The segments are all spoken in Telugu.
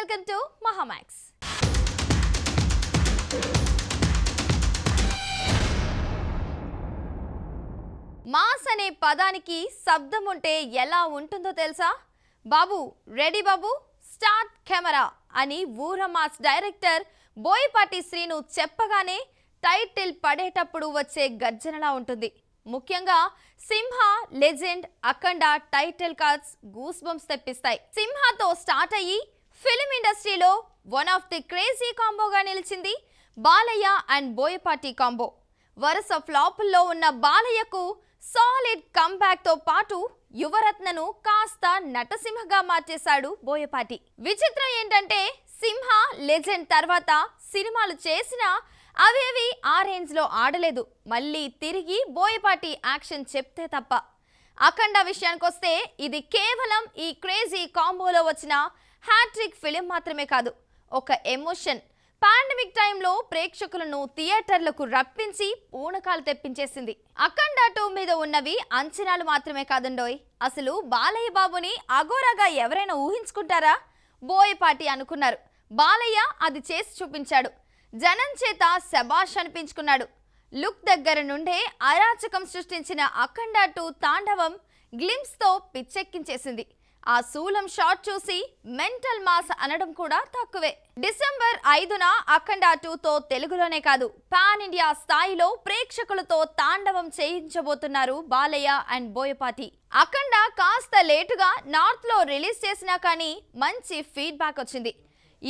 welcome to Mahamax. మాస్ అనే పదానికి శబ్దం ఉంటే ఎలా ఉంటుందో తెలుసా? బాబు రెడీ బాబు స్టార్ట్ కెమెరా అని ఊర మాస్ డైరెక్టర్ బోయపాటి శ్రీను చెప్పగానే టైటిల్ పడేటప్పుడు వచ్చే గర్జనలా ఉంటుంది. ముఖ్యంగా Simha, legend, Akhanda title cards goose bumps తెప్పిస్తాయి. సింహతో స్టార్ట్ అయ్యి ఫిల్మ్ ఇండస్ట్రీలో వన్ ఆఫ్ ది క్రేజీ కాంబోగా నిలిచింది బాలయ్య అండ్ బోయపాటి కాంబో. వరుస ఫ్లాపుల్లో ఉన్న బాలయ్యకు సాలిడ్ కంబ్యాక్ తో పాటు యువరత్నను కాస్త నటసింహగా మార్చేశాడు బోయపాటి. విచిత్రం ఏంటంటే సింహ, లెజెండ్ తర్వాత సినిమాలు చేసినా అవేవి ఆ రేంజ్ లో ఆడలేదు. మళ్ళీ తిరిగి బోయపాటి యాక్షన్ చెప్తే తప్ప. అఖండ విషయానికొస్తే ఇది కేవలం ఈ క్రేజీ కాంబోలో వచ్చిన హ్యాట్రిక్ ఫిలిం మాత్రమే కాదు, ఒక ఎమోషన్. పాండమిక్ టైంలో ప్రేక్షకులను థియేటర్లకు రప్పించి పూనకాలు తెప్పించేసింది. అఖండ 2 మీద ఉన్నవి అంచనాలు మాత్రమే కాదండోయ్. అసలు బాలయ్య బాబుని అఘోరాగా ఎవరైనా ఊహించుకుంటారా? బోయపాటి అనుకున్నారు. బాలయ్య అది చేసి చూపించాడు. జనం చేత శబాష్ అనిపించుకున్నాడు. లుక్ దగ్గర నుండే అరాచకం సృష్టించిన అఖండ 2 తాండవం గ్లిమ్స్ తో పిచ్చెక్కించేసింది. ఆ శూలం షాట్ చూసి మెంటల్ మాస్ అనడం కూడా తక్కువే. డిసెంబర్ 5న అఖండ 2తో తెలుగులోనే కాదు పాన్ ఇండియా స్థాయిలో ప్రేక్షకులతో తాండవం చేయించబోతున్నారు బాలయ్య అండ్ బోయపాటి. అఖండ కాస్త లేటుగా నార్త్ లో రిలీజ్ చేసినా కానీ మంచి ఫీడ్బ్యాక్ వచ్చింది.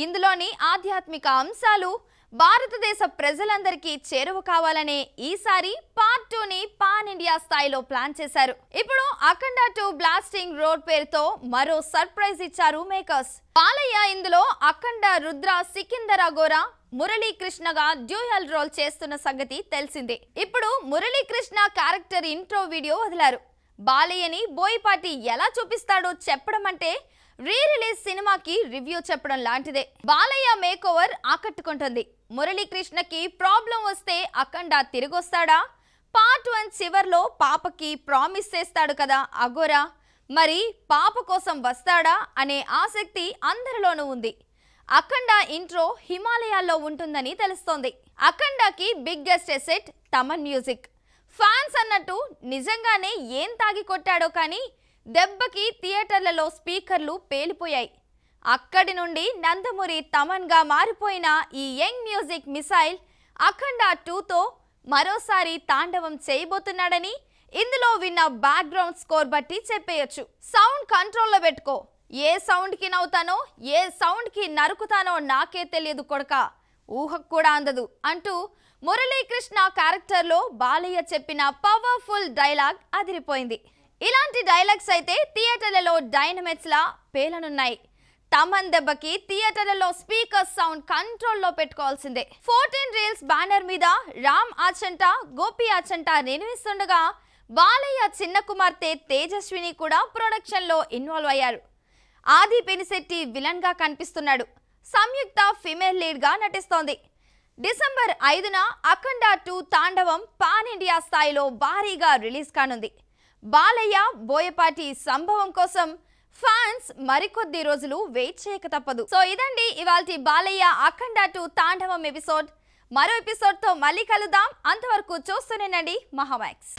ఇందులోని ఆధ్యాత్మిక అంశాలు భారతదేశ ప్రజలందరికీ చేరువ కావాలనే ఈసారి పార్ట్ 2ని పాన్ ఇండియా స్థాయిలో ప్లాన్ చేశారు. ఇప్పుడు అఖండ 2 బ్లాస్టింగ్ రోడ్ పేరుతో మరో సర్ప్రైజ్ ఇచ్చారు మేకర్స్. బాలయ్య ఇందులో అఖండ రుద్ర సికిందర్ అఘోరా మురళీకృష్ణగా డ్యూయల్ రోల్ చేస్తున్న సంగతి తెలిసిందే. ఇప్పుడు మురళీకృష్ణ క్యారెక్టర్ ఇంట్రో వీడియో వదిలారు. బాలయ్యని బోయపాటి ఎలా చూపిస్తాడో చెప్పడం అంటే రీ రిలీజ్ సినిమాకి రివ్యూ చెప్పడం లాంటిదే. బాలయ్య మేక్ ఓవర్ ఆకట్టుకుంటుంది. మురళీకృష్ణకి ప్రాబ్లం వస్తే అఖండ తిరిగొస్తాడా? పార్ట్ 1 చివర్లో పాపకి ప్రామిస్ చేస్తాడు కదా అఘోరా, మరి పాప కోసం వస్తాడా అనే ఆసక్తి అందరిలోనూ ఉంది. అఖండ ఇంట్రో హిమాలయాల్లో ఉంటుందని తెలుస్తోంది. అఖండకి biggest asset Thaman music. Fans అన్నట్టు నిజంగానే ఏం తాగి కొట్టాడో కానీ దెబ్బకి థియేటర్లలో స్పీకర్లు పేలిపోయాయి. అక్కడి నుండి నందమూరి తమన్గా మారిపోయిన ఈ యంగ్ మ్యూజిక్ మిసైల్ అఖండ 2తో మరోసారి తాండవం చేయబోతున్నాడని ఇందులో విన్న బ్యాక్గ్రౌండ్ స్కోర్ బట్టి చెప్పేయచ్చు. సౌండ్ కంట్రోల్లో పెట్టుకో, ఏ సౌండ్కి నవ్వుతానో ఏ సౌండ్కి నరుకుతానో నాకే తెలియదు కొడక, ఊహకు కూడా అందదు అంటూ మురళీకృష్ణ క్యారెక్టర్లో బాలయ్య చెప్పిన పవర్ఫుల్ డైలాగ్ అదిరిపోయింది. ఇలాంటి డైలాగ్స్ అయితే థియేటర్లలో డైనమైట్స్ లా పేలనున్నాయి. తమన్ దెబ్బకి థియేటర్లలో స్పీకర్ సౌండ్ కంట్రోల్లో పెట్టుకోవాల్సిందే. 14 రీల్స్ బ్యానర్ మీద రామ్ ఆచంట, గోపి ఆచంట నిర్మిస్తుండగా బాలయ్య చిన్న కుమార్తె తేజస్విని కూడా ప్రొడక్షన్ లో ఇన్వాల్వ్ అయ్యారు. ఆది పినిశెట్టి విలన్ గా కనిపిస్తున్నాడు. సంయుక్త ఫిమేల్ లీడ్ గా నటిస్తోంది. డిసెంబర్ 5న అఖండ 2 తాండవం పాన్ ఇండియా స్థాయిలో భారీగా రిలీజ్ కానుంది. బాలయ్య బోయపాటి సంభవం కోసం ఫ్యాన్స్ మరికొద్ది రోజులు వెయిట్ చేయక తప్పదు. సో ఇదండి ఇవాల్టి బాలయ్య అఖండ 2 తాండవం ఎపిసోడ్. మరో ఎపిసోడ్ తో మళ్ళీ కలుద్దాం. అంతవరకు చూస్తూనేనండి మహామాక్స్.